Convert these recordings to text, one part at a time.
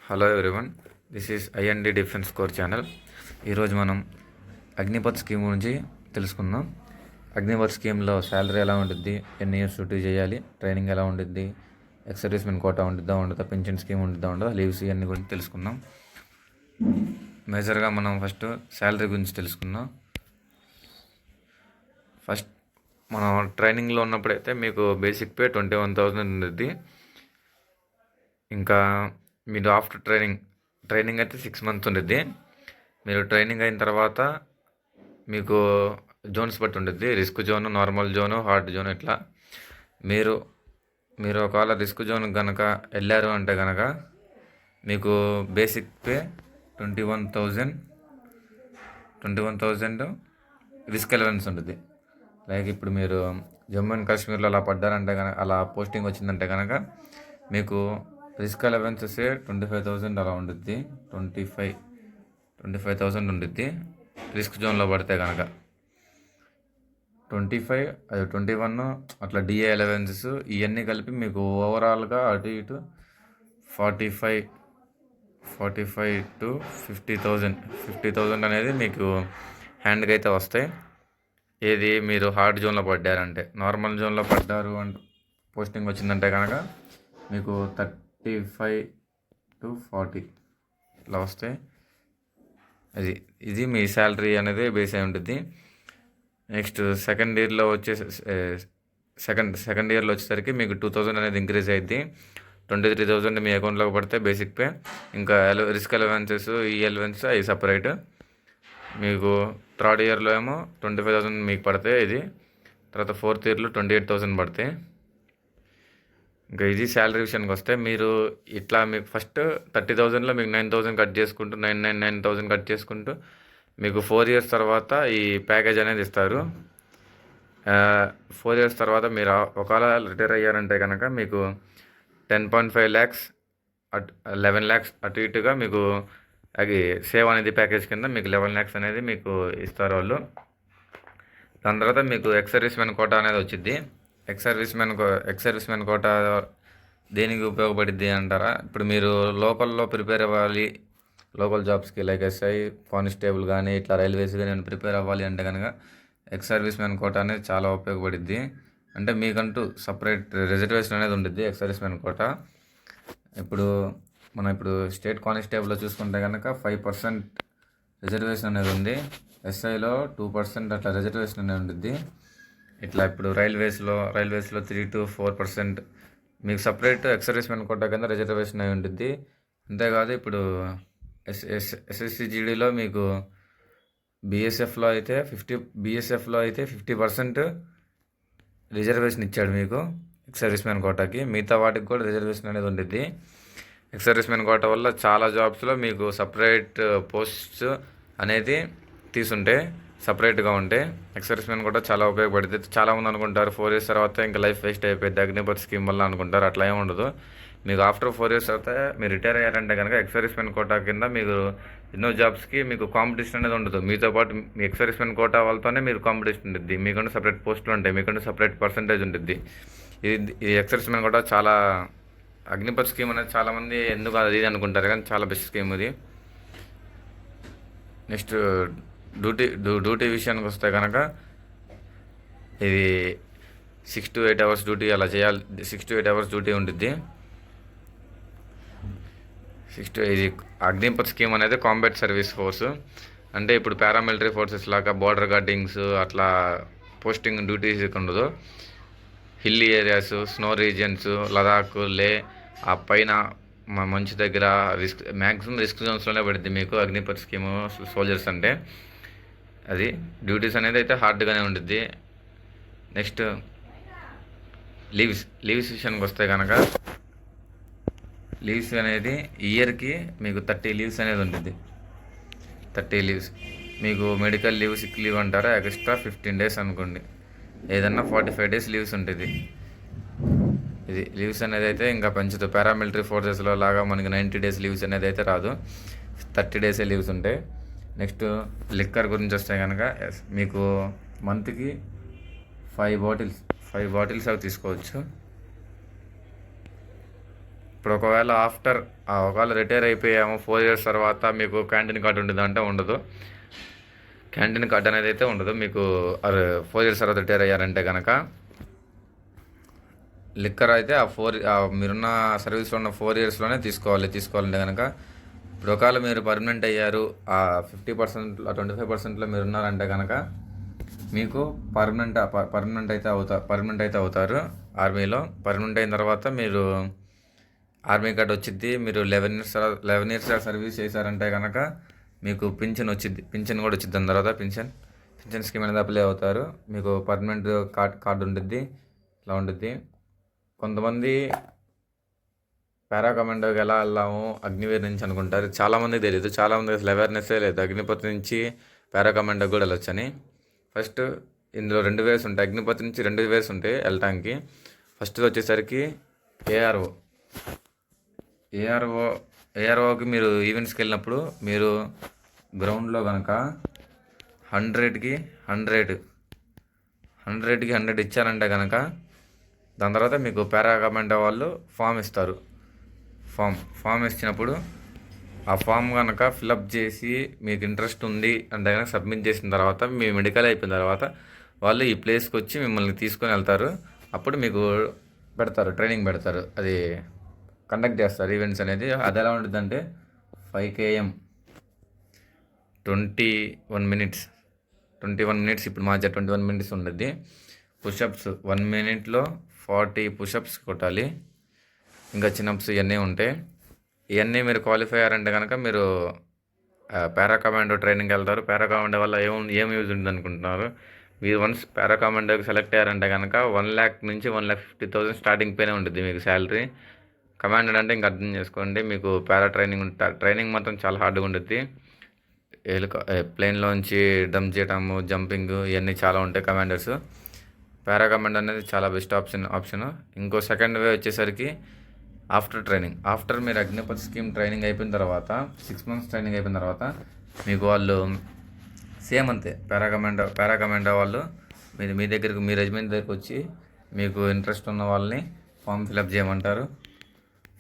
Hello everyone, this is IND defence core channel. ఈరోజు మనం Agnipath scheme గురించి తెలుసుకుందాం. అగ్నిపథ్ స్కీమ్లో శాలరీ ఎలా ఉంటుంది, ఎన్ని ఇయర్స్ డ్యూటీ చేయాలి, ట్రైనింగ్ ఎలా ఉంటుంది, ఎక్స్ సర్వీస్మెన్ కోటా ఉండదా, పెన్షన్ స్కీమ్ ఉండదా, లీవ్స్ ఇవన్నీ గురించి తెలుసుకుందాం. మేజర్గా మనం ఫస్ట్ శాలరీ గురించి తెలుసుకుందాం. ఫస్ట్ మనం ట్రైనింగ్లో ఉన్నప్పుడైతే మీకు బేసిక్ పే 21,000 ఉంటుంది. ఇంకా మీరు ఆఫ్టర్ ట్రైనింగ్ అయితే 6 months ఉంటుంది. మీరు ట్రైనింగ్ అయిన తర్వాత మీకు జోన్స్ బట్టి ఉంటుంది. Risk zone, normal zone, hard zone, ఇట్లా మీరు ఒకవేళ రిస్క్ జోన్ కనుక వెళ్ళారు అంటే కనుక మీకు బేసిక్ పే 21,000 రిస్క్ అలవెన్స్ ఉంటుంది. లైక్ ఇప్పుడు మీరు జమ్మూ అండ్ కాశ్మీర్లో అలా పడ్డారంటే కనుక, అలా పోస్టింగ్ వచ్చిందంటే కనుక మీకు రిస్క్ అలవెన్సెస్ 25,000 అలా ఉంటుంది. 25,000 ఉంటుంది రిస్క్ జోన్లో పడితే కనుక. 25 అది 21 అట్లా డిఏ అలవెన్సెస్ ఇవన్నీ కలిపి మీకు ఓవరాల్గా అటు ఇటు 45 to 50,000 అనేది మీకు హ్యాండ్కి అయితే వస్తాయి. ఏది మీరు హార్డ్ జోన్లో పడ్డారంటే. నార్మల్ జోన్లో పడ్డారు అంటే పోస్టింగ్ వచ్చిందంటే కనుక మీకు 35 to 40 ఇలా వస్తాయి. ఇది మీ శాలరీ అనేది బేస్ అయి ఉంటుంది. నెక్స్ట్ సెకండ్ ఇయర్లో వచ్చేసరికి మీకు 2,000 అనేది ఇంక్రీజ్ అయ్యింది. 23,000 మీ అకౌంట్లోకి పడితే బేసిక్ పే. ఇంకా రిస్క్ అలవెన్సెస్, ఈ అలవెన్స్ అవి సపరేట్. మీకు థర్డ్ ఇయర్లో ఏమో 25,000 మీకు పడతాయి. ఇది తర్వాత ఫోర్త్ ఇయర్లో 28,000 పడతాయి. ఇంకా ఇది శాలరీ విషయానికి వస్తే మీరు ఇట్లా మీకు ఫస్ట్ 30,000లో మీకు 9,000 కట్ చేసుకుంటూ 9,000 కట్ చేసుకుంటూ మీకు 4 years తర్వాత ఈ ప్యాకేజ్ అనేది ఇస్తారు. 4 years తర్వాత మీరు ఒకవేళ రిటైర్ అయ్యారంటే కనుక మీకు 10.5 lakhs 11 lakhs అటు ఇటుగా మీకు అది సేవ్ అనేది ప్యాకేజ్ కింద మీకు 11 lakhs అనేది మీకు ఇస్తారు వాళ్ళు. దాని తర్వాత మీకు ఎక్స్ సర్వీస్మెన్ కోటా అనేది వచ్చింది. ఎక్స్ సర్వీస్మెన్ కోటా దేనికి ఉపయోగపడుద్ది అంటారా? ఇప్పుడు మీరు లోకల్లో ప్రిపేర్ అవ్వాలి, లోకల్ జాబ్స్కి లైక్ ఎస్ఐ, కానిస్టేబుల్ కానీ ఇట్లా రైల్వేస్ కానీ నేను ప్రిపేర్ అవ్వాలి అంటే కనుక ఎక్స్ సర్వీస్మెన్ కోటా అనేది చాలా ఉపయోగపడుద్ది. అంటే మీకంటూ సపరేట్ రిజర్వేషన్ అనేది ఉంటుంది ఎక్స్ సర్వీస్మెన్ కోటా. ఇప్పుడు స్టేట్ కానిస్టేబుల్లో చూసుకుంటే కనుక 5% రిజర్వేషన్ అనేది ఉంది. ఎస్ఐలో 2% అట్లా రిజర్వేషన్ అనేది ఉంటుంది. ఇట్లా ఇప్పుడు రైల్వేస్లో 3 to 4% మీకు సపరేట్ ఎక్స్ సర్వీస్మెన్ కోటా కింద రిజర్వేషన్ అయి ఉంటుంది. అంతేకాదు ఇప్పుడు ఎస్ఎస్సిజిడిలో మీకు బీఎస్ఎఫ్లో అయితే 50% రిజర్వేషన్ ఇచ్చాడు మీకు ఎక్స్ సర్వీస్మెన్ కోటాకి. మిగతా వాటికి కూడా రిజర్వేషన్ అనేది ఉంటుంది. ఎక్స్ సర్వీస్మెన్ కోటా వల్ల చాలా జాబ్స్లో మీకు సపరేట్ పోస్ట్స్ అనేది తీసుంటే సపరేట్గా ఉంటే ఎక్స్ సర్వీస్మెన్ కూడా చాలా ఉపయోగపడుతుంది. చాలామంది అనుకుంటారు 4 years తర్వాత ఇంకా లైఫ్ వేస్ట్ అయిపోయింది అగ్నిపథ్ స్కీమ్ వల్ల అనుకుంటారు. అట్లా ఏమి ఉండదు. మీకు ఆఫ్టర్ 4 years తర్వాత మీరు రిటైర్ అయ్యారంటే కనుక ఎక్స్ సర్వీస్మెన్ కోటా కింద మీకు ఎన్నో జాబ్స్కి మీకు కాంపిటీషన్ అనేది ఉండదు. మీతో పాటు మీ ఎక్స్ సర్వీస్మెన్ కోటా వాళ్ళతోనే మీరు కాంపిటీషన్ ఉంటుంది. మీకంటూ సపరేట్ పోస్టులు ఉంటాయి, మీకంటూ సపరేట్ పర్సంటేజ్ ఉంటుంది. ఇది ఎక్స్ సర్వీస్మెన్ కోటా చాలా అగ్నిపథ్ స్కీమ్ అనేది చాలామంది ఎందుకు అది ఇది అనుకుంటారు, కానీ చాలా బెస్ట్ స్కీమ్ ఇది. నెక్స్ట్ డ్యూటీ విషయానికి వస్తే కనుక ఇది 6 to 8 hours డ్యూటీ అలా చేయాలి. 6 to 8 hours డ్యూటీ ఉంటుంది. ఇది అగ్నిపథ్ స్కీమ్ అనేది కాంబాట్ సర్వీస్ ఫోర్స్. అంటే ఇప్పుడు పారామిలిటరీ ఫోర్సెస్ లాగా బార్డర్ గార్డింగ్స్ అట్లా పోస్టింగ్ డ్యూటీస్ ఉండదు. Hill areas, snow regions, Ladakh, లే ఆ పైన మంచు దగ్గర మ్యాక్సిమం రిస్క్ జోన్స్లోనే పడుద్ది మీకు అగ్నిపథ్ స్కీము సోల్జర్స్ అంటే. అది డ్యూటీస్ అనేది అయితే హార్డ్గానే ఉంటుంది. నెక్స్ట్ లీవ్స్ విషయానికి వస్తే కనుక లీవ్స్ అనేది ఇయర్కి మీకు 30 leaves అనేది ఉంటుంది. 30 leaves మీకు మెడికల్ లీవ్, సిక్ లీవ్ అంటారా, ఎక్స్ట్రా 15 days అనుకోండి. ఏదన్నా 45 days లీవ్స్ ఉంటుంది. ఇది లీవ్స్ అనేది అయితే ఇంకా పెంచుతుంది. పారామిలిటరీ ఫోర్సెస్లో లాగా మనకి 90 days లీవ్స్ అనేది అయితే రాదు, 30 days లీవ్స్ ఉంటాయి. నెక్స్ట్ లిక్కర్ గురించి వస్తే కనుక మీకు మంత్కి 5 bottles అవి తీసుకోవచ్చు. ఇప్పుడు ఒకవేళ ఒకవేళ రిటైర్ అయిపోయాము 4 ఇయర్స్ తర్వాత మీకు క్యాంటీన్ కార్డు ఉంటుంది అంటే ఉండదు. క్యాంటీన్ కార్డు అనేది అయితే ఉండదు మీకు. 4 ఇయర్స్ తర్వాత రిటైర్ అయ్యారంటే కనుక లిక్కర్ అయితే మీరున్న సర్వీస్లో ఉన్న 4 ఇయర్స్లోనే తీసుకోవాలంటే కనుక ఇప్పుడు ఒకవేళ మీరు పర్మనెంట్ అయ్యారు 50% 25%లో మీరు ఉన్నారంటే కనుక మీకు పర్మనెంట్ అయితే అవుతారు ఆర్మీలో. పర్మనెంట్ అయిన తర్వాత మీరు ఆర్మీ కార్డ్ వచ్చింది. మీరు 11 ఇయర్స్ సర్వీస్ చేశారంటే కనుక మీకు పింఛన్ కూడా వచ్చింది. దాని తర్వాత పింఛన్ స్కీమ్ అనేది అప్లై అవుతారు. మీకు పర్మనెంట్ కార్డు ఉంటుంది. ఇట్లా ఉంటుంది. కొంతమంది పారా కమాండోకి ఎలా వెళ్ళాము అగ్నివీర్ నుంచి అనుకుంటారు. చాలామందికి తెలియదు. చాలామందికి అసలు అవేర్నెస్సే లేదు అగ్నిపథ్ నుంచి పారా కమాండోకి కూడా వెళ్ళొచ్చని. ఫస్ట్ ఇందులో 2 వేస్ ఉంటాయి. అగ్నిపథ్ నుంచి 2 వేస్ ఉంటాయి వెళ్ళటానికి. ఫస్ట్ వచ్చేసరికి ఏఆర్ఓకి మీరు ఈవెంట్స్కి వెళ్ళినప్పుడు మీరు గ్రౌండ్లో కనుక 100కి 100 ఇచ్చారంటే కనుక దాని తర్వాత మీకు పారా కమాండో వాళ్ళు ఫామ్ ఇస్తారు. ఫామ్ ఇచ్చినప్పుడు ఆ ఫామ్ కనుక ఫిలప్ చేసి మీకు ఇంట్రెస్ట్ ఉంది అంటే కనుక సబ్మిట్ చేసిన తర్వాత మీ మెడికల్ అయిపోయిన తర్వాత వాళ్ళు ఈ ప్లేస్కి వచ్చి మిమ్మల్ని తీసుకొని వెళ్తారు. అప్పుడు మీకు ట్రైనింగ్ పెడతారు. అది కండక్ట్ చేస్తారు ఈవెంట్స్ అనేది. అది ఎలా ఉంటుందంటే 5 km 21 మినిట్స్ ఇప్పుడు మా 21 మినిట్స్ ఉంటుంది. పుషప్స్ 1 మినిట్లో 40 పుషప్స్ కొట్టాలి. ఇంకా చిన్నప్స్ ఇవన్నీ ఉంటాయి. ఇవన్నీ మీరు క్వాలిఫై అయ్యారంటే కనుక మీరు పారా కమాండో ట్రైనింగ్కి వెళ్తారు. పారా కమాండో వల్ల ఏం యూజ్ ఉంటుంది అనుకుంటున్నారు? మీరు వన్స్ పారా కమాండోకి సెలెక్ట్ అయ్యారంటే కనుక 1 lakh నుంచి 1,50,000 స్టార్టింగ్ పేనే ఉంటుంది మీకు శాలరీ. కమాండర్ అంటే ఇంకా అర్థం చేసుకోండి. మీకు పారా ట్రైనింగ్ మాత్రం చాలా హార్డ్గా ఉంటుంది. ప్లేన్లోంచి డంప్ చేయటము, జంపింగ్ ఇవన్నీ చాలా ఉంటాయి కమాండర్స్. పారా కమాండో అనేది చాలా బెస్ట్ ఆప్షన్. ఇంకో సెకండ్ వే వచ్చేసరికి ఆఫ్టర్ మీరు అగ్నిపథ్ స్కీమ్ ట్రైనింగ్ అయిపోయిన తర్వాత 6 months ట్రైనింగ్ అయిపోయిన తర్వాత మీకు వాళ్ళు సేమ్ అంతే పారా కమాండో వాళ్ళు మీ దగ్గరకు మీ రెజిమెంట్ దగ్గరకు వచ్చి మీకు ఇంట్రెస్ట్ ఉన్న వాళ్ళని ఫామ్ ఫిలప్ చేయమంటారు.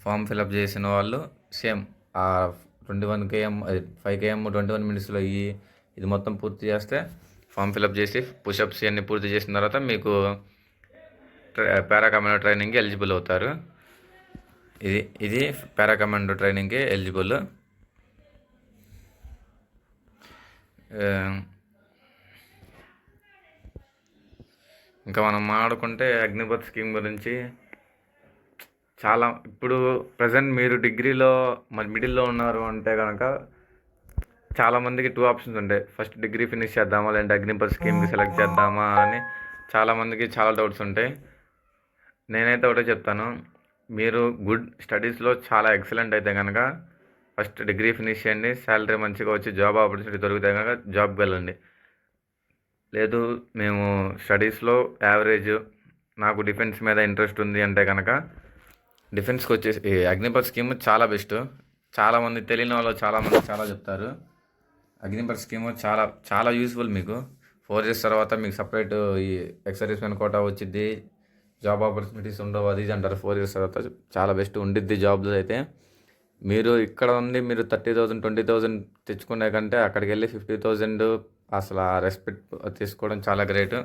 ఫామ్ ఫిలప్ చేసిన వాళ్ళు సేమ్ 21 km 5 km 21 minutesలో ఇది మొత్తం పూర్తి చేస్తే ఫామ్ ఫిలప్ చేసి పుషప్స్ ఇవన్నీ పూర్తి చేసిన తర్వాత మీకు పారా కమాండో ట్రైనింగ్కి ఎలిజిబుల్ అవుతారు. ఇది పారా కమాండో ట్రైనింగ్కి ఎలిజిబుల్. ఇంకా మనం మాట్లాడుకుంటే అగ్నిపథ్ స్కీమ్ గురించి చాలా ఇప్పుడు ప్రజెంట్ మీరు డిగ్రీలో మరి మిడిల్లో ఉన్నారు అంటే కనుక చాలామందికి 2 ఆప్షన్స్ ఉంటాయి. ఫస్ట్ డిగ్రీ ఫినిష్ చేద్దామా లేదంటే అగ్నిపథ్ స్కీమ్కి సెలెక్ట్ చేద్దామా అని చాలామందికి చాలా డౌట్స్ ఉంటాయి. నేనైతే ఒకటే చెప్తాను, మీరు గుడ్ స్టడీస్లో చాలా ఎక్సలెంట్ అయితే కనుక ఫస్ట్ డిగ్రీ ఫినిష్ చేయండి. శాలరీ మంచిగా వచ్చి జాబ్ ఆపర్చునిటీ దొరికితే కనుక జాబ్కి వెళ్ళండి. లేదు మేము స్టడీస్లో యావరేజ్, నాకు డిఫెన్స్ మీద ఇంట్రెస్ట్ ఉంది అంటే కనుక డిఫెన్స్కి వచ్చేసి అగ్నిపథ్ స్కీమ్ చాలా బెస్ట్. చాలామంది తెలియని వాళ్ళు చాలా చెప్తారు. అగ్నిపథ్ స్కీమ్ చాలా యూస్ఫుల్. మీకు 4 years తర్వాత మీకు సపరేట్ ఈ ఎక్స్ మెన్ కోటా వచ్చింది, జాబ్ ఆపర్చునిటీస్ ఉండవు అది అంటారు. 4 years తర్వాత చాలా బెస్ట్ ఉండిద్ది జాబ్లో. అయితే మీరు ఇక్కడ ఉండి మీరు 30,000 20,000 తెచ్చుకునే కంటే అక్కడికి వెళ్ళి 50,000 అసలు ఆ రెస్పెక్ట్ తీసుకోవడం చాలా గ్రేట్.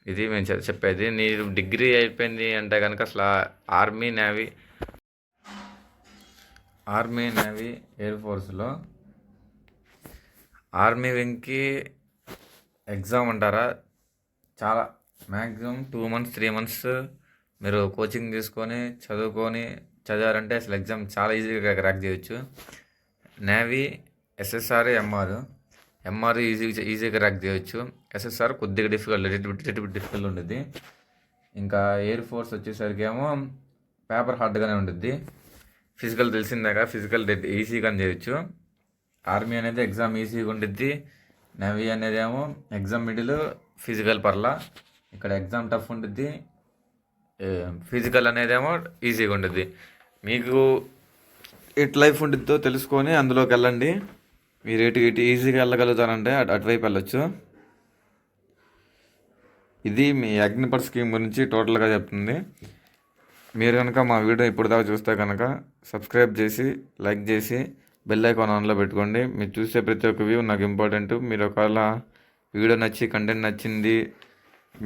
ఇది మేము చెప్పేది. మీరు డిగ్రీ అయిపోయింది అంటే కనుక అసలు ఆర్మీ నేవీ ఎయిర్ ఫోర్స్లో ఆర్మీ వింగ్కి ఎగ్జామ్ అంటారా, చాలా మ్యాక్సిమం 2 months 3 months మీరు కోచింగ్ తీసుకొని చదివారంటే అసలు ఎగ్జామ్ చాలా ఈజీగా క్రాక్ చేయొచ్చు. నేవీ SSR ఎంఆర్ ఈజీగా క్రాక్ చేయొచ్చు. SSR కొద్దిగా డిఫికల్ట్ ఉంటుంది. ఇంకా ఎయిర్ ఫోర్స్ వచ్చేసరికి ఏమో పేపర్ హార్డ్గానే ఉంటుంది. ఫిజికల్ తెలిసిందాక ఫిజికల్ ఈజీగానే చేయొచ్చు. ఆర్మీ అనేది ఎగ్జామ్ ఈజీగా ఉంటుంది. నేవీ అనేది ఏమో ఎగ్జామ్ మిడిల్, ఫిజికల్ పర్లా. ఇక్కడ ఎగ్జామ్ టఫ్ ఉంటుంది, ఫిజికల్ అనేదేమో ఈజీగా ఉంటుంది. మీకు ఎట్ లైఫ్ ఉంటుందో తెలుసుకొని అందులోకి వెళ్ళండి. మీరు ఇటు ఈజీగా వెళ్ళగలుగుతారంటే అటువైపు వెళ్ళొచ్చు. ఇది మీ అగ్నిపథ్ స్కీమ్ గురించి టోటల్గా చెప్తుంది. మీరు కనుక మా వీడియో ఇప్పుడు దాకా చూస్తే కనుక సబ్స్క్రైబ్ చేసి లైక్ చేసి బెల్ ఐకాన్ ఆన్లో పెట్టుకోండి. మీరు చూసే ప్రతి ఒక్క వ్యూ నాకు ఇంపార్టెంట్. మీరు ఒకవేళ వీడియో నచ్చి కంటెంట్ నచ్చింది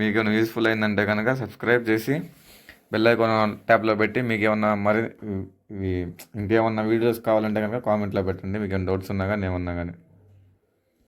మీకు యూస్ఫుల్ అయిందంటే కనుక సబ్స్క్రైబ్ చేసి బెల్ ఐకాన్ ట్యాప్లో పెట్టి మీకు ఏమన్నా మరి ఇంకేమన్నా వీడియోస్ కావాలంటే కనుక కామెంట్లో పెట్టండి. మీకు ఏమైనా డౌట్స్ ఉన్నా కానీ ఏమన్నా కానీ.